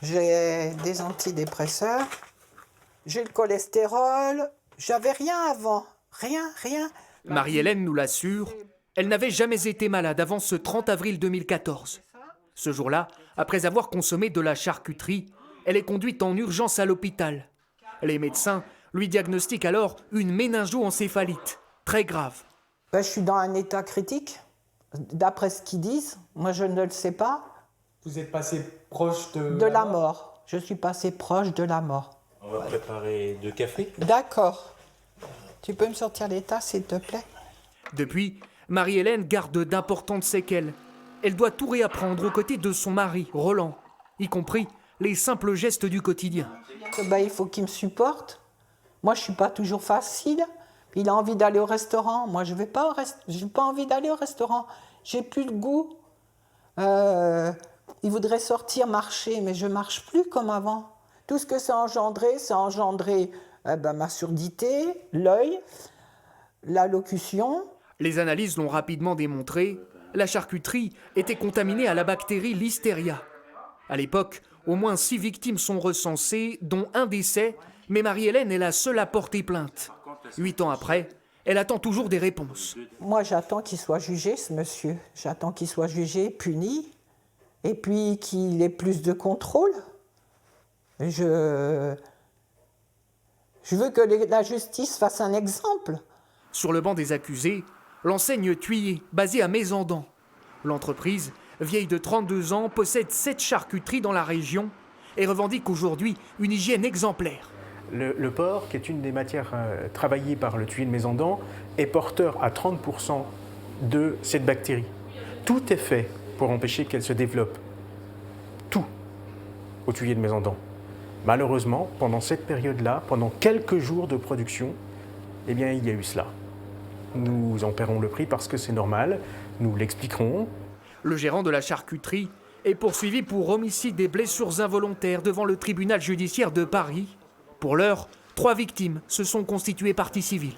J'ai des antidépresseurs, j'ai le cholestérol, j'avais rien avant, rien. Marie-Hélène nous l'assure, elle n'avait jamais été malade avant ce 30 avril 2014. Ce jour-là, après avoir consommé de la charcuterie, elle est conduite en urgence à l'hôpital. Les médecins lui diagnostiquent alors une méningo-encéphalite, très grave. Je suis dans un état critique, d'après ce qu'ils disent. Moi, je ne le sais pas. Vous êtes passé proche De la mort. Je suis passé proche de la mort. On va préparer 2 cafés. D'accord. Tu peux me sortir les tasses, s'il te plaît? Depuis, Marie-Hélène garde d'importantes séquelles. Elle doit tout réapprendre aux côtés de son mari, Roland, y compris les simples gestes du quotidien. Il faut qu'il me supporte. Moi, je ne suis pas toujours facile. Il a envie d'aller au restaurant. Moi, je n'ai pas envie d'aller au restaurant. J'ai plus le goût. Il voudrait sortir, marcher, mais je ne marche plus comme avant. Tout ce que ça a engendré ma surdité, l'œil, l'allocution. Les analyses l'ont rapidement démontré, la charcuterie était contaminée à la bactérie Listeria. À l'époque, au moins 6 victimes sont recensées, dont un décès, mais Marie-Hélène est la seule à porter plainte. 8 ans après, elle attend toujours des réponses. Moi, j'attends qu'il soit jugé, ce monsieur. J'attends qu'il soit jugé, puni, et puis qu'il ait plus de contrôle. Je veux que la justice fasse un exemple. Sur le banc des accusés, l'enseigne Thuillier, basée à Mézandans. L'entreprise, vieille de 32 ans, possède 7 charcuteries dans la région et revendique aujourd'hui une hygiène exemplaire. Le porc, qui est une des matières travaillées par le Thuillier de Mézandans, est porteur à 30% de cette bactérie. Tout est fait pour empêcher qu'elle se développe. Tout au Thuillier de Mézandans. Malheureusement, pendant cette période-là, pendant quelques jours de production, il y a eu cela. Nous en paierons le prix parce que c'est normal, nous l'expliquerons. Le gérant de la charcuterie est poursuivi pour homicide et blessures involontaires devant le tribunal judiciaire de Paris. Pour l'heure, 3 victimes se sont constituées partie civile.